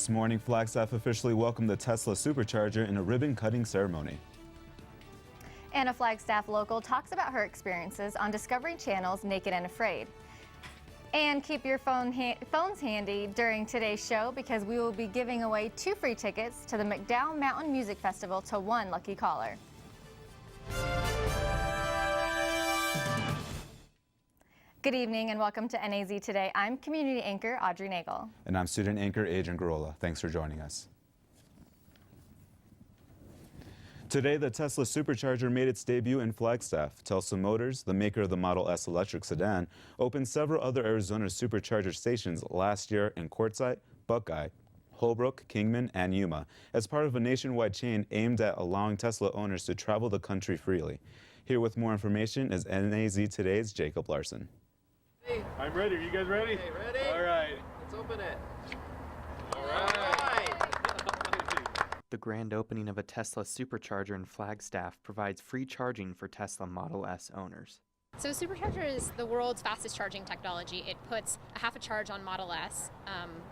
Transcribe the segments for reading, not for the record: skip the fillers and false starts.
This morning, Flagstaff officially welcomed the Tesla supercharger in a ribbon-cutting ceremony. And a Flagstaff local talks about her experiences on Discovery Channel's Naked and Afraid. And keep your phones handy during today's show because we will be giving away 2 free tickets to the McDowell Mountain Music Festival to 1 lucky caller. Good evening and welcome to NAZ Today. I'm community anchor Audrey Nagel. And I'm student anchor Adrian Garola. Thanks for joining us. Today, the Tesla supercharger made its debut in Flagstaff. Telsa Motors, the maker of the Model S electric sedan, opened several other Arizona supercharger stations last year in Quartzsite, Buckeye, Holbrook, Kingman, and Yuma, as part of a nationwide chain aimed at allowing Tesla owners to travel the country freely. Here with more information is NAZ Today's Jacob Larson. Hey. I'm ready. Are you guys ready? Okay, ready? All right. Let's open it. All right. The grand opening of a Tesla supercharger in Flagstaff provides free charging for Tesla Model S owners. So supercharger is the world's fastest charging technology. It puts a half a charge on Model S,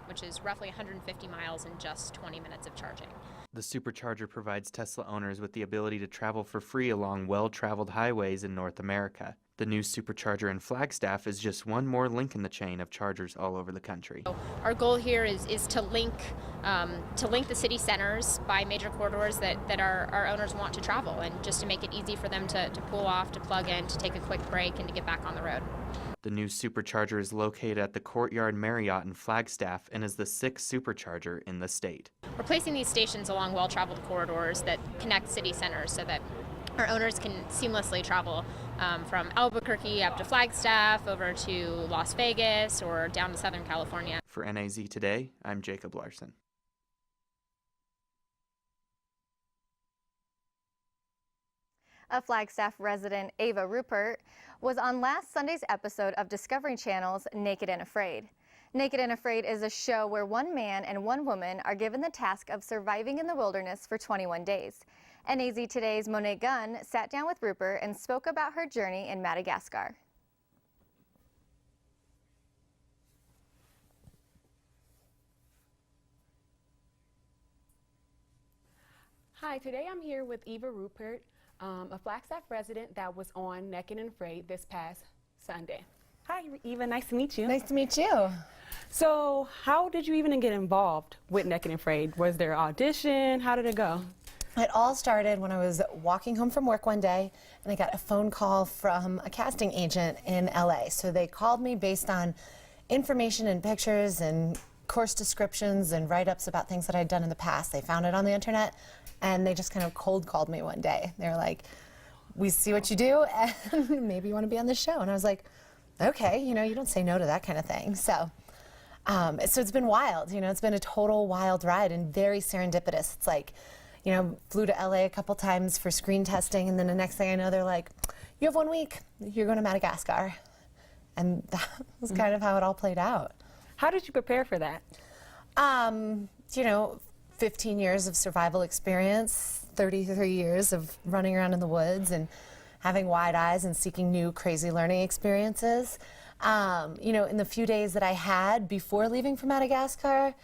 which is roughly 150 miles in just 20 minutes of charging. The supercharger provides Tesla owners with the ability to travel for free along well-traveled highways in North America. The new supercharger in Flagstaff is just one more link in the chain of chargers all over the country. So our goal here is to link the city centers by major corridors that our owners want to travel, and just to make it easy for them to pull off, to plug in, to take a quick break, and to get back on the road. The new supercharger is located at the Courtyard Marriott in Flagstaff and is the 6th supercharger in the state. We're placing these stations along well-traveled corridors that connect city centers so that our owners can seamlessly travel from Albuquerque up to Flagstaff, over to Las Vegas, or down to Southern California. For NAZ Today, I'm Jacob Larson. A Flagstaff resident, Ava Rupert, was on last Sunday's episode of Discovery Channel's Naked and Afraid. Naked and Afraid is a show where one man and one woman are given the task of surviving in the wilderness for 21 days. NAZ Today's Monet Gunn sat down with Rupert and spoke about her journey in Madagascar. Hi, today I'm here with Eva Rupert, a Flagstaff resident that was on Naked and Afraid this past Sunday. Hi, Eva, nice to meet you. Nice to meet you. So, how did you even get involved with Naked and Afraid? Was there an audition? How did it go? It all started when I was walking home from work one day and I got a phone call from a casting agent in LA. So they called me based on information and pictures and course descriptions and write-ups about things that I'd done in the past. They found it on the internet and they just kind of cold called me one day. They were like, "We see what you do and maybe you want to be on the show." And I was like, okay, you know, you don't say no to that kind of thing. So it's been wild, you know, it's been a total wild ride and very serendipitous. It's like, you know, flew to LA a couple times for screen testing, and then the next thing I know, they're like, "You have 1 week, you're going to Madagascar." And that was kind of how it all played out. How did you prepare for that? You know, 15 years of survival experience, 33 years of running around in the woods and having wide eyes and seeking new crazy learning experiences. You know, in the few days that I had before leaving for Madagascar,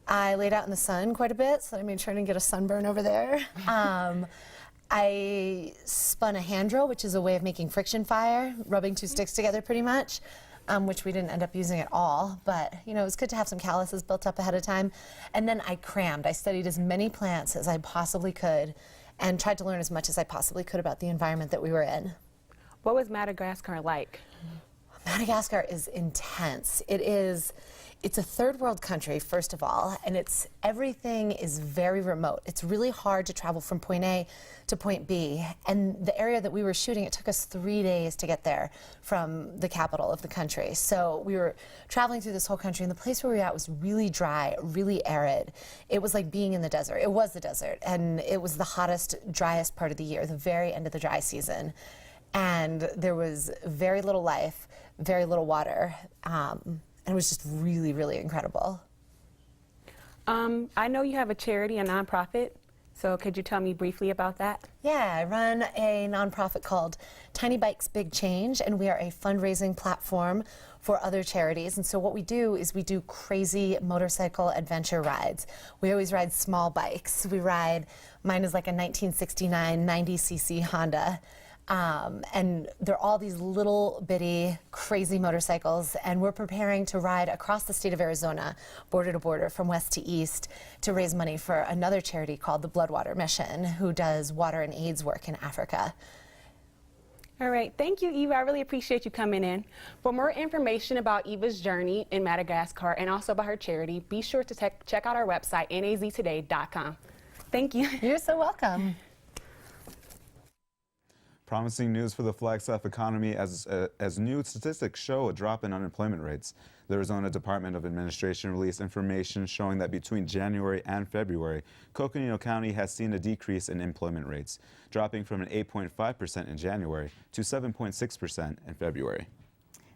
I laid out in the sun quite a bit, so I made sure I didn't get a sunburn over there. I spun a hand drill, which is a way of making friction fire, rubbing 2 sticks together pretty much, which we didn't end up using at all. But, you know, it was good to have some calluses built up ahead of time. And then I crammed. I studied as many plants as I possibly could and tried to learn as much as I possibly could about the environment that we were in. What was Madagascar like? Madagascar is intense. It's a third world country, first of all, and everything is very remote. It's really hard to travel from point A to point B. And the area that we were shooting, it took us 3 days to get there from the capital of the country. So we were traveling through this whole country, and the place where we were at was really dry, really arid. It was like being in the desert. It was the desert, and it was the hottest, driest part of the year, the very end of the dry season. And there was very little life, very little water. And it was just really, really incredible. I know you have a charity, a nonprofit. So could you tell me briefly about that? Yeah, I run a nonprofit called Tiny Bikes Big Change, and we are a fundraising platform for other charities. And so what we do is we do crazy motorcycle adventure rides. We always ride small bikes. Mine is like a 1969 90cc Honda. And they're all these little bitty crazy motorcycles, and we're preparing to ride across the state of Arizona, border to border, from west to east, to raise money for another charity called the Bloodwater Mission, who does water and AIDS work in Africa. All right, thank you, Eva. I really appreciate you coming in. For more information about Eva's journey in Madagascar and also about her charity, be sure to check out our website, naztoday.com. Thank you. You're so welcome. Promising news for the Flagstaff economy as new statistics show a drop in unemployment rates. The Arizona Department of Administration released information showing that between January and February, Coconino County has seen a decrease in employment rates, dropping from an 8.5% in January to 7.6% in February.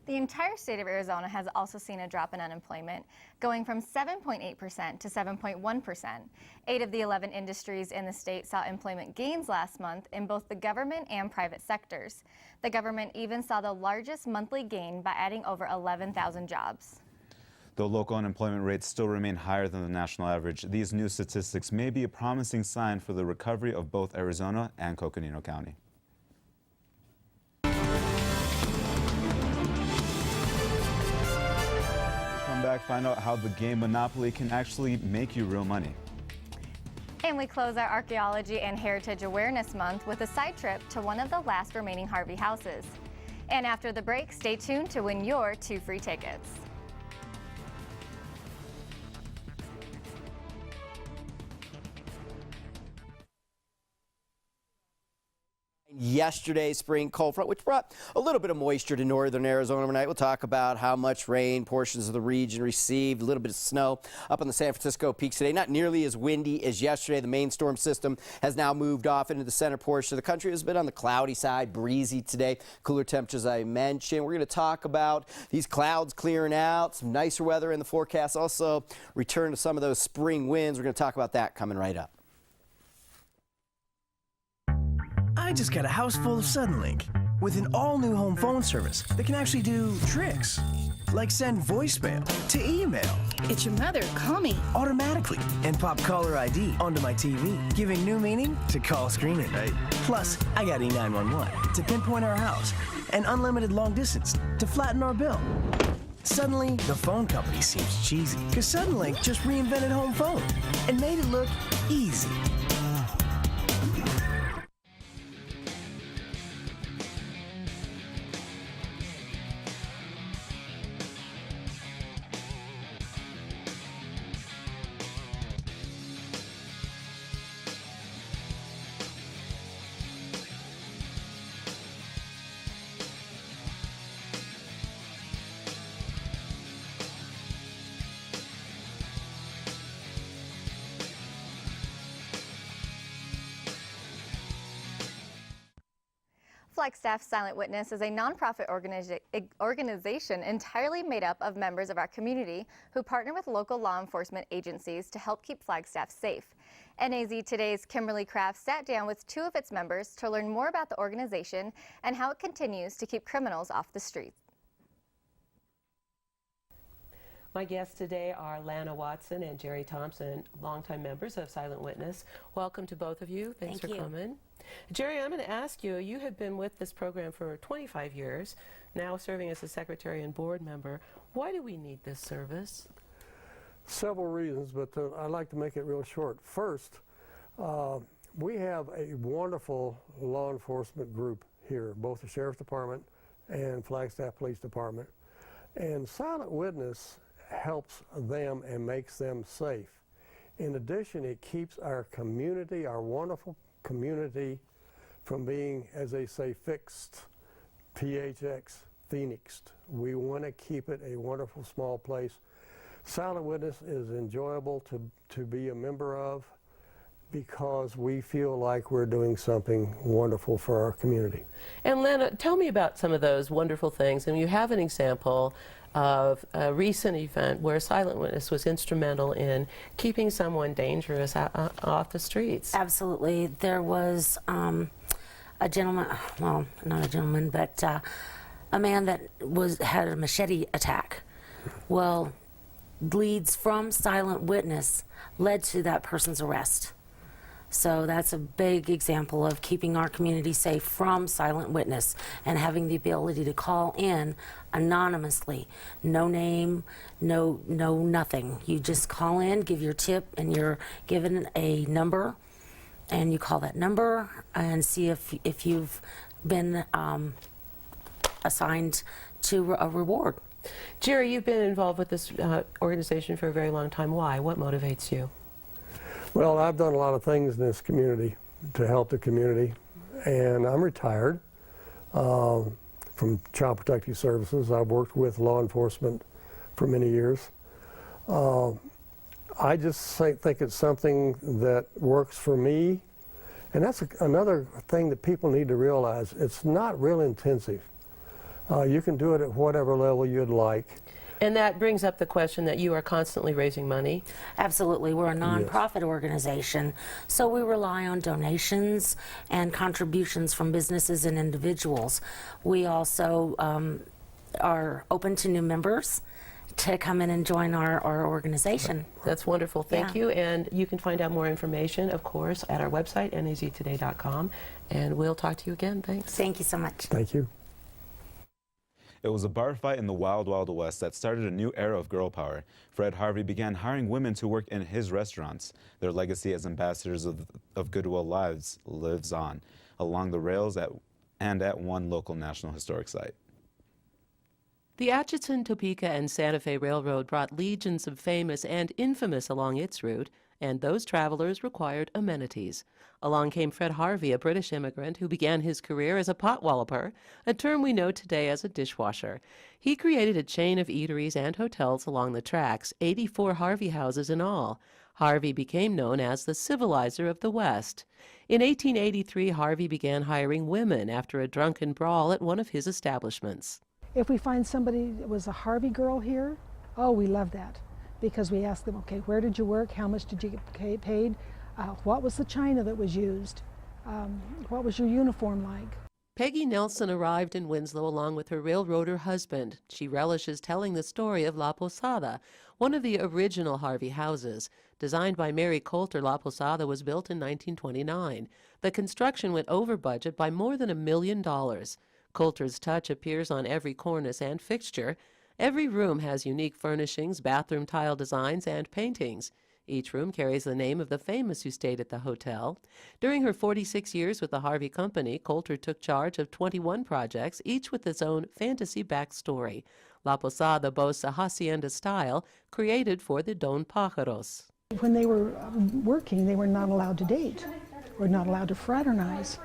The entire state of Arizona has also seen a drop in unemployment, going from 7.8% to 7.1%. 8 of the 11 industries in the state saw employment gains last month in both the government and private sectors. The government even saw the largest monthly gain by adding over 11,000 jobs. Though local unemployment rates still remain higher than the national average, these new statistics may be a promising sign for the recovery of both Arizona and Coconino County. Back, find out how the game Monopoly can actually make you real money. And we close our Archaeology and Heritage Awareness Month with a side trip to one of the last remaining Harvey houses. And after the break, stay tuned to win your 2 free tickets. Yesterday's spring cold front, which brought a little bit of moisture to northern Arizona overnight. We'll talk about how much rain portions of the region received, a little bit of snow up on the San Francisco peaks today. Not nearly as windy as yesterday. The main storm system has now moved off into the center portion of the country. It's been on the cloudy side, breezy today. Cooler temperatures, I mentioned. We're going to talk about these clouds clearing out, some nicer weather in the forecast. Also, return to some of those spring winds. We're going to talk about that coming right up. I just got a house full of Suddenlink with an all-new home phone service that can actually do tricks, like send voicemail to email. It's your mother. Call me. Automatically, and pop caller ID onto my TV, giving new meaning to call screening. Plus, I got E911 to pinpoint our house and unlimited long distance to flatten our bill. Suddenly, the phone company seems cheesy because Suddenlink just reinvented home phone and made it look easy. Flagstaff Silent Witness is a nonprofit organization entirely made up of members of our community who partner with local law enforcement agencies to help keep Flagstaff safe. NAZ Today's Kimberly Kraft sat down with 2 of its members to learn more about the organization and how it continues to keep criminals off the streets. My guests today are Lana Watson and Jerry Thompson, longtime members of Silent Witness. Welcome to both of you. Thanks for coming. Jerry, I'm going to ask you, you have been with this program for 25 years, now serving as a secretary and board member. Why do we need this service? Several reasons, but I'd like to make it real short. First, we have a wonderful law enforcement group here, both the Sheriff's Department and Flagstaff Police Department. And Silent Witness helps them and makes them safe. In addition, it keeps our community, our wonderful community, from being, as they say, fixed, PHX, phoenixed. We want to keep it a wonderful small place. Silent Witness is enjoyable to be a member of because we feel like we're doing something wonderful for our community. And Lana, tell me about some of those wonderful things. And you have an example of a recent event where a silent witness was instrumental in keeping someone dangerous off the streets. Absolutely. There was a gentleman, well, not a gentleman, but a man that had a machete attack. Well, leads from silent witness led to that person's arrest. So that's a big example of keeping our community safe from silent witness and having the ability to call in anonymously. No name, no nothing. You just call in, give your tip, and you're given a number, and you call that number and see if you've been assigned to a reward. Jerry, you've been involved with this organization for a very long time. Why? What motivates you? Well, I've done a lot of things in this community to help the community, and I'm retired from Child Protective Services. I've worked with law enforcement for many years. I just think it's something that works for me, and that's another thing that people need to realize. It's not real intensive. You can do it at whatever level you'd like. And that brings up the question that you are constantly raising money. Absolutely. We're a nonprofit organization, so we rely on donations and contributions from businesses and individuals. We also are open to new members to come in and join our organization. That's wonderful. Thank you. And you can find out more information, of course, at our website, naztoday.com. And we'll talk to you again. Thanks. Thank you so much. Thank you. It was a bar fight in the Wild Wild West that started a new era of girl power. Fred Harvey began hiring women to work in his restaurants. Their legacy as ambassadors of Goodwill lives on along the rails and at one local National Historic Site. The Atchison, Topeka, and Santa Fe Railroad brought legions of famous and infamous along its route, and those travelers required amenities. Along came Fred Harvey, a British immigrant who began his career as a potwalloper, a term we know today as a dishwasher. He created a chain of eateries and hotels along the tracks, 84 Harvey houses in all. Harvey became known as the civilizer of the West. In 1883, Harvey began hiring women after a drunken brawl at one of his establishments. If we find somebody that was a Harvey girl here, oh, we love that, because we ask them, okay, where did you work? How much did you get paid? What was the china that was used? What was your uniform like? Peggy Nelson arrived in Winslow along with her railroader husband. She relishes telling the story of La Posada, one of the original Harvey houses. Designed by Mary Coulter, La Posada was built in 1929. The construction went over budget by more than $1 million. Coulter's touch appears on every cornice and fixture. Every room has unique furnishings, bathroom tile designs, and paintings. Each room carries the name of the famous who stayed at the hotel. During her 46 years with the Harvey Company, Coulter took charge of 21 projects, each with its own fantasy backstory. La Posada boasts a hacienda style created for the Don Pájaros. When they were working, they were not allowed to date or not allowed to fraternize.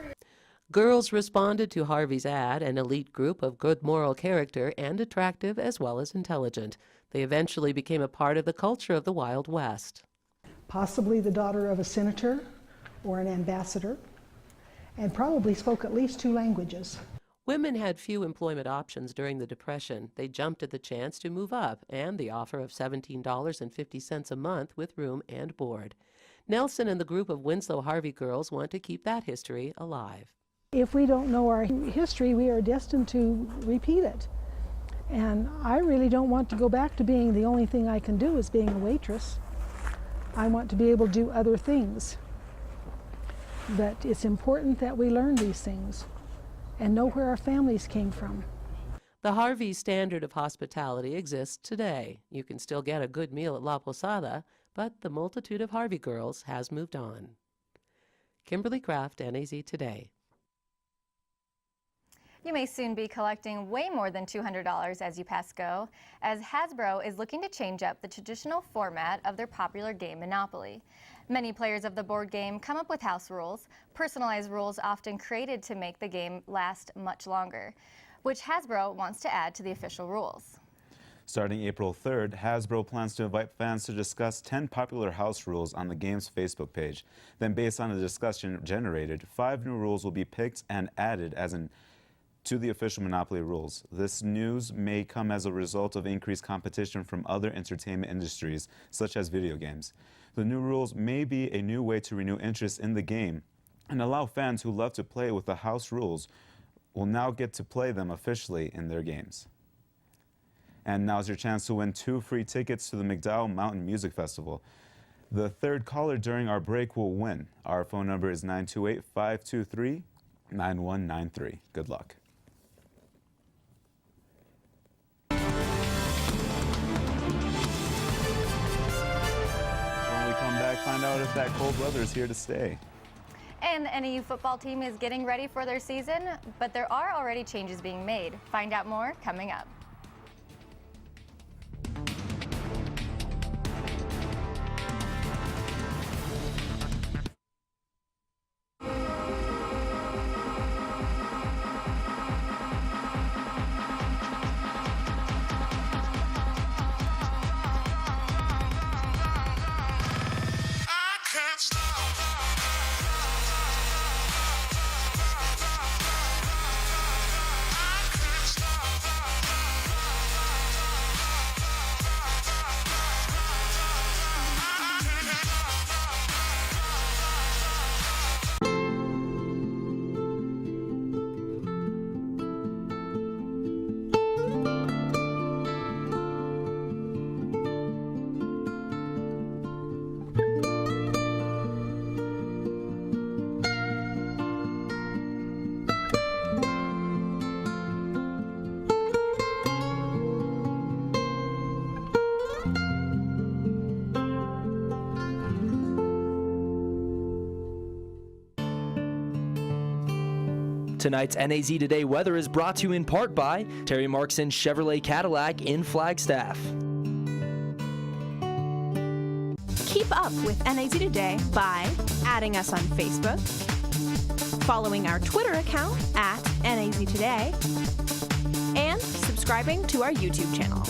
Girls responded to Harvey's ad, an elite group of good moral character and attractive as well as intelligent. They eventually became a part of the culture of the Wild West. Possibly the daughter of a senator or an ambassador, and probably spoke at least 2 languages. Women had few employment options during the Depression. They jumped at the chance to move up and the offer of $17.50 a month with room and board. Nelson and the group of Winslow Harvey girls want to keep that history alive. If we don't know our history, we are destined to repeat it. And I really don't want to go back to being the only thing I can do is being a waitress. I want to be able to do other things. But it's important that we learn these things and know where our families came from. The Harvey standard of hospitality exists today. You can still get a good meal at La Posada, but the multitude of Harvey girls has moved on. Kimberly Kraft, NAZ Today. You may soon be collecting way more than $200 as you pass go, as Hasbro is looking to change up the traditional format of their popular game Monopoly. Many players of the board game come up with house rules, personalized rules often created to make the game last much longer, which Hasbro wants to add to the official rules. Starting April 3rd, Hasbro plans to invite fans to discuss 10 popular house rules on the game's Facebook page. Then, based on the discussion generated, 5 new rules will be picked and added to the official monopoly rules. This news may come as a result of increased competition from other entertainment industries, such as video games. The new rules may be a new way to renew interest in the game and allow fans who love to play with the house rules will now get to play them officially in their games. And now's your chance to win 2 free tickets to the McDowell Mountain Music Festival. The third caller during our break will win. Our phone number is 928-523-9193. Good luck. When we come back, find out if that cold weather is here to stay. And the NAU football team is getting ready for their season, but there are already changes being made. Find out more coming up. Tonight's NAZ Today weather is brought to you in part by Terry Markson Chevrolet Cadillac in Flagstaff. Keep up with NAZ Today by adding us on Facebook, following our Twitter account at NAZ Today, and subscribing to our YouTube channel.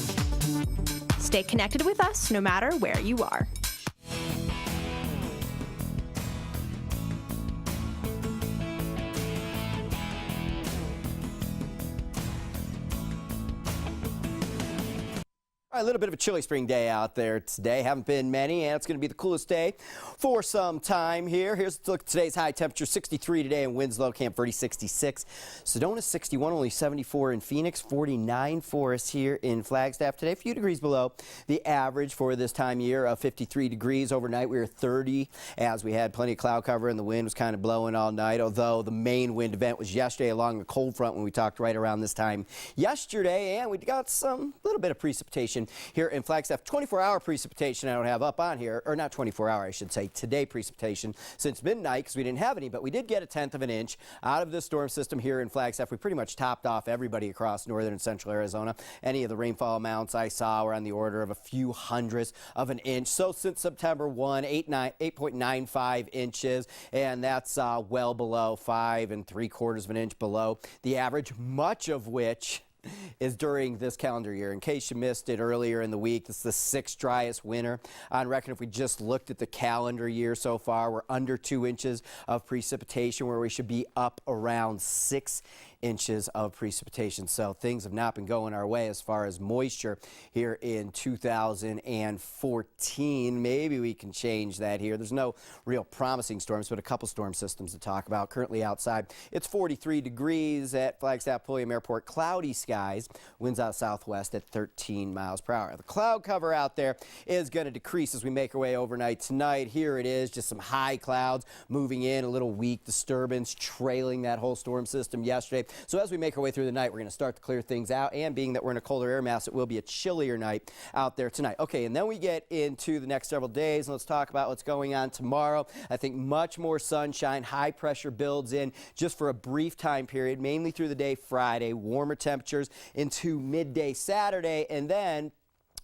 Stay connected with us no matter where you are. A little bit of a chilly spring day out there today. Haven't been many, and it's going to be the coolest day for some time here. Here's a look at today's high temperature, 63 today in Winslow, Camp Verde 66. Sedona 61, only 74 in Phoenix, 49 for us here in Flagstaff today. A few degrees below the average for this time of year of 53 degrees. Overnight we were 30 as we had plenty of cloud cover and the wind was kind of blowing all night, although the main wind event was yesterday along the cold front when we talked right around this time yesterday, and we got some little bit of precipitation here in Flagstaff. 24-hour precipitation I don't have up on here, or not 24-hour, I should say, today precipitation since midnight because we didn't have any, but we did get a 1/10 of an inch out of the storm system here in Flagstaff. We pretty much topped off everybody across northern and central Arizona. Any of the rainfall amounts I saw were on the order of a few hundredths of an inch. So since September 1, 8.95 inches, and that's well below 5 3/4 of an inch below the average, much of which is during this calendar year. In case you missed it earlier in the week, this is the 6th driest winter on record. If we just looked at the calendar year so far, we're under 2 inches of precipitation, where we should be up around 6 inches of precipitation. So things have not been going our way as far as moisture here in 2014. Maybe we can change that here. There's no real promising storms, but a couple storm systems to talk about. Currently outside, it's 43 degrees at Flagstaff Pulliam Airport. Cloudy skies, winds out southwest at 13 miles per hour. The cloud cover out there is going to decrease as we make our way overnight tonight. Here it is, just some high clouds moving in, a little weak disturbance trailing that whole storm system yesterday. So as we make our way through the night, we're going to start to clear things out, and being that we're in a colder air mass, it will be a chillier night out there tonight. Okay, and then we get into the next several days, and let's talk about what's going on tomorrow. I think much more sunshine, high pressure builds in just for a brief time period, mainly through the day Friday, warmer temperatures into midday Saturday, and then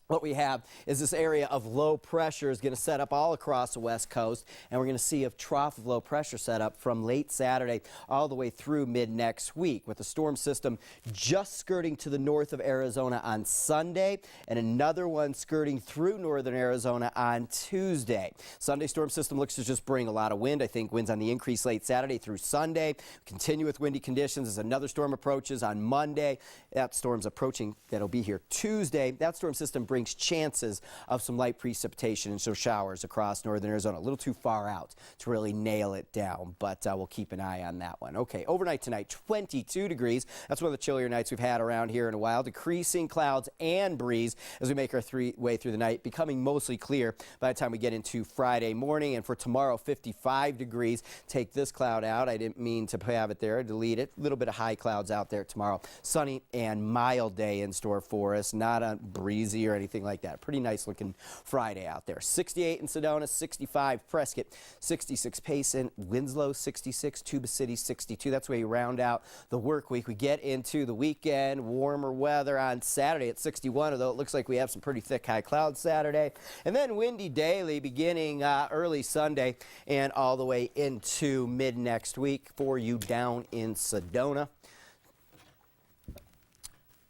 what we have is this area of low pressure is going to set up all across the west coast, and we're going to see a trough of low pressure set up from late Saturday all the way through mid next week, with the storm system just skirting to the north of Arizona on Sunday and another one skirting through northern Arizona on Tuesday. Sunday storm system looks to just bring a lot of wind. I think winds on the increase late Saturday through Sunday. Continue with windy conditions as another storm approaches on Monday. That storm's approaching. That'll be here Tuesday. That storm system brings chances of some light precipitation and some showers across northern Arizona. A little too far out to really nail it down, but we'll keep an eye on that one. Okay, overnight tonight, 22 degrees. That's one of the chillier nights we've had around here in a while. Decreasing clouds and breeze as we make our way through the night, becoming mostly clear by the time we get into Friday morning. And for tomorrow, 55 degrees. Take this cloud out. I didn't mean to have it there. Delete it. A little bit of high clouds out there tomorrow. Sunny and mild day in store for us. Not a breezy or anything like that. Pretty nice looking Friday out there. 68 in Sedona, 65 Prescott, 66 Payson, Winslow 66, Tuba City 62. That's where you round out the work week. We get into the weekend, warmer weather on Saturday at 61, although it looks like we have some pretty thick high clouds Saturday. And then windy daily beginning early Sunday and all the way into mid next week for you down in Sedona.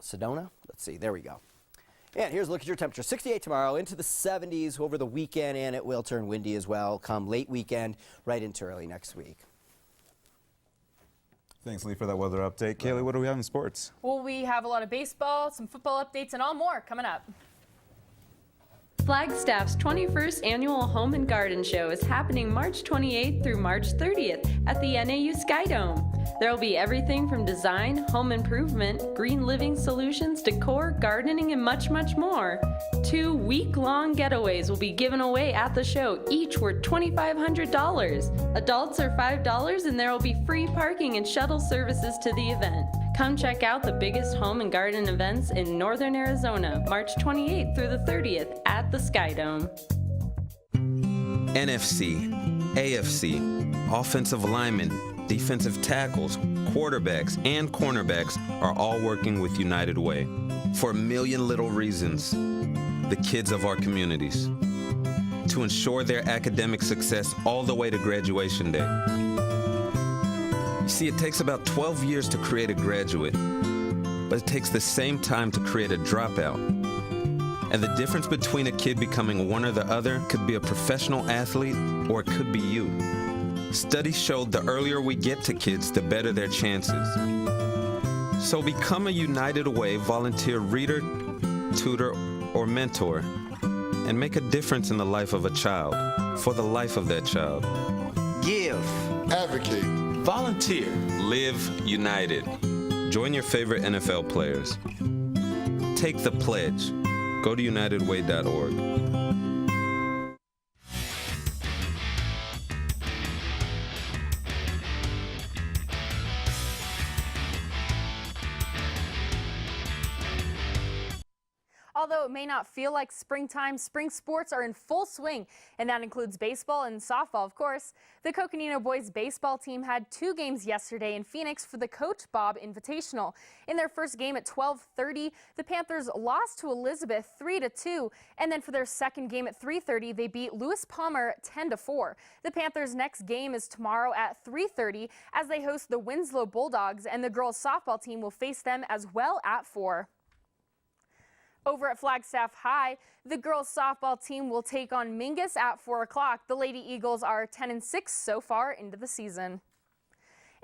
Sedona? Let's see. There we go. And here's a look at your temperature. 68 tomorrow, into the 70s over the weekend, and it will turn windy as well come late weekend right into early next week. Thanks, Lee, for that weather update. Kaylee, what do we have in sports? Well, we have a lot of baseball, some football updates, and all more coming up. Flagstaff's 21st Annual Home and Garden Show is happening March 28th through March 30th at the NAU Sky Dome. There will be everything from design, home improvement, green living solutions, decor, gardening, and much, much more. 2 week-long getaways will be given away at the show, each worth $2,500. Adults are $5, and there will be free parking and shuttle services to the event. Come check out the biggest home and garden events in northern Arizona, March 28th through the 30th at the Sky Dome. NFC, AFC, offensive linemen, defensive tackles, quarterbacks, and cornerbacks are all working with United Way for a million little reasons. The kids of our communities, to ensure their academic success all the way to graduation day. You see, it takes about 12 years to create a graduate, but it takes the same time to create a dropout. And the difference between a kid becoming one or the other could be a professional athlete, or it could be you. Studies showed the earlier we get to kids, the better their chances. So become a United Way volunteer reader, tutor, or mentor, and make a difference in the life of a child, for the life of that child. Give. Advocate. Volunteer. Live United. Join your favorite NFL players. Take the pledge. Go to unitedway.org. Although it may not feel like springtime, spring sports are in full swing, and that includes baseball and softball, of course. The Coconino boys baseball team had 2 games yesterday in Phoenix for the Coach Bob Invitational. In their first game at 12:30, the Panthers lost to Elizabeth 3-2, and then for their second game at 3:30, they beat Lewis Palmer 10-4. The Panthers' next game is tomorrow at 3:30 as they host the Winslow Bulldogs, and the girls softball team will face them as well at 4. Over at Flagstaff High, the girls softball team will take on Mingus at 4 o'clock. The Lady Eagles are 10-6 so far into the season.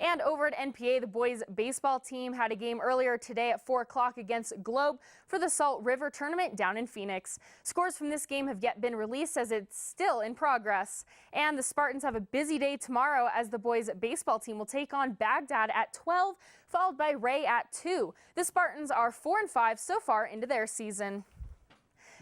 And over at NPA, the boys baseball team had a game earlier today at 4 o'clock against Globe for the Salt River tournament down in Phoenix. Scores from this game have yet been released as it's still in progress. And the Spartans have a busy day tomorrow as the boys baseball team will take on Baghdad at 12, followed by Ray at 2. The Spartans are 4-5 so far into their season.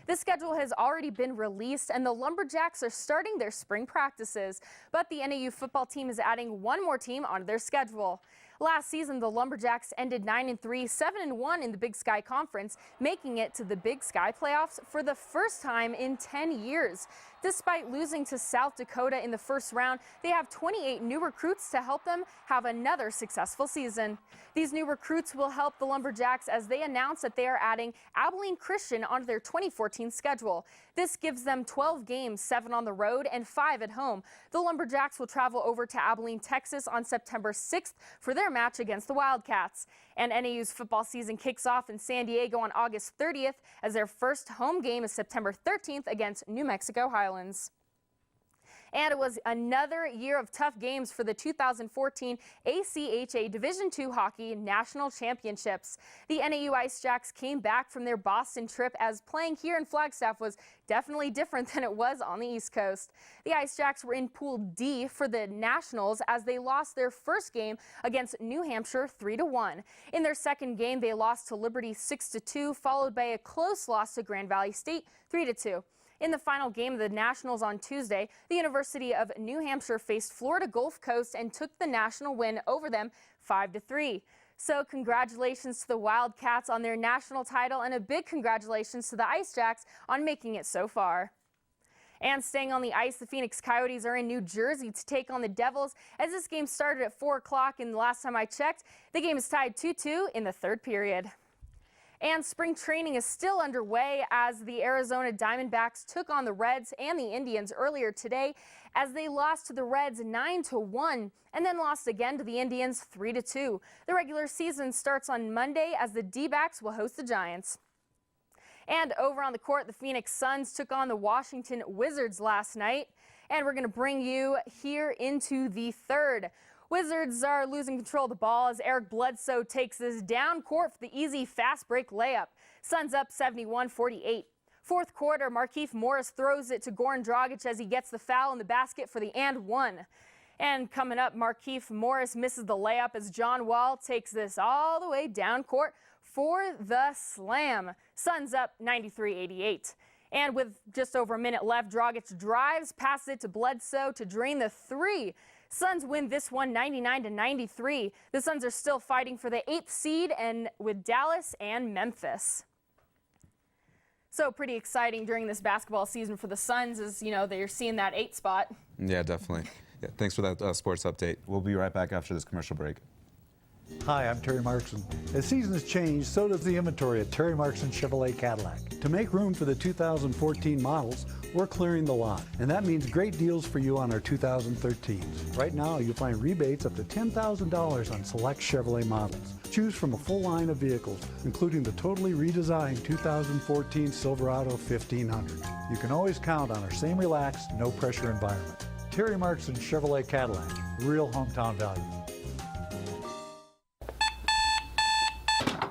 The schedule has already been released, and the Lumberjacks are starting their spring practices. But the NAU football team is adding one more team onto their schedule. Last season, the Lumberjacks ended 9-3, 7-1 in the Big Sky Conference, making it to the Big Sky playoffs for the first time in 10 years. Despite losing to South Dakota in the first round, they have 28 new recruits to help them have another successful season. These new recruits will help the Lumberjacks as they announce that they are adding Abilene Christian onto their 2014 schedule. This gives them 12 games, 7 on the road and 5 at home. The Lumberjacks will travel over to Abilene, Texas on September 6th for their match against the Wildcats. And NAU's football season kicks off in San Diego on August 30th as their first home game is September 13th against New Mexico Highlands. And it was another year of tough games for the 2014 ACHA Division II Hockey National Championships. The NAU Ice Jacks came back from their Boston trip as playing here in Flagstaff was definitely different than it was on the East Coast. The Ice Jacks were in Pool D for the Nationals as they lost their first game against New Hampshire 3-1. In their second game, they lost to Liberty 6-2, followed by a close loss to Grand Valley State 3-2. In the final game of the Nationals on Tuesday, the University of New Hampshire faced Florida Gulf Coast and took the national win over them 5-3. So congratulations to the Wildcats on their national title and a big congratulations to the Ice Jacks on making it so far. And staying on the ice, the Phoenix Coyotes are in New Jersey to take on the Devils as this game started at 4 o'clock and the last time I checked, the game is tied 2-2 in the third period. And spring training is still underway as the Arizona Diamondbacks took on the Reds and the Indians earlier today as they lost to the Reds 9-1 and then lost again to the Indians 3-2. The regular season starts on Monday as the D-backs will host the Giants. And over on the court, the Phoenix Suns took on the Washington Wizards last night. And we're going to bring you here into the third. Wizards are losing control of the ball as Eric Bledsoe takes this down court for the easy fast break layup. Suns up 71-48. Fourth quarter, Markieff Morris throws it to Goran Dragic as he gets the foul in the basket for the and one. And coming up, Markieff Morris misses the layup as John Wall takes this all the way down court for the slam. Suns up 93-88. And with just over a minute left, Dragic drives, passes it to Bledsoe to drain the three. Suns win this one 99-93. The Suns are still fighting for the 8th seed and with Dallas and Memphis. So pretty exciting during this basketball season for the Suns as, you know, they're seeing that 8 spot. Yeah, definitely. Yeah, thanks for that sports update. We'll be right back after this commercial break. Hi, I'm Terry Markson. As seasons change, so does the inventory at Terry Markson Chevrolet Cadillac. To make room for the 2014 models, we're clearing the lot, and that means great deals for you on our 2013s. Right now, you'll find rebates up to $10,000 on select Chevrolet models. Choose from a full line of vehicles, including the totally redesigned 2014 Silverado 1500. You can always count on our same relaxed, no-pressure environment. Terry Markson Chevrolet Cadillac, real hometown value.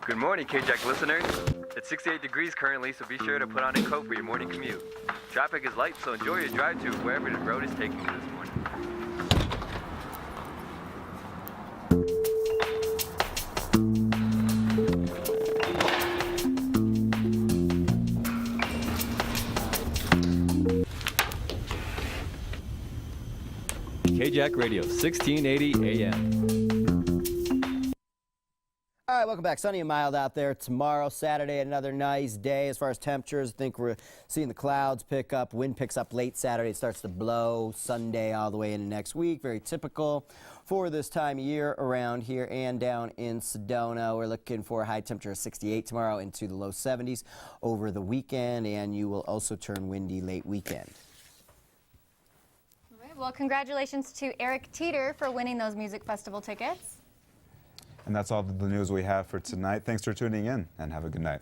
Good morning, KJAC listeners. It's 68 degrees currently, so be sure to put on a coat for your morning commute. Traffic is light, so enjoy your drive to wherever the road is taking you this morning. KJAC Radio, 1680 AM. All right, welcome back. Sunny and mild out there tomorrow, Saturday, another nice day. As far as temperatures, I think we're seeing the clouds pick up. Wind picks up late Saturday. It starts to blow Sunday all the way into next week. Very typical for this time of year around here and down in Sedona. We're looking for a high temperature of 68 tomorrow into the low 70s over the weekend, and you will also turn windy late weekend. All right, well, congratulations to Eric Teeter for winning those music festival tickets. And that's all the news we have for tonight. Thanks for tuning in, and have a good night.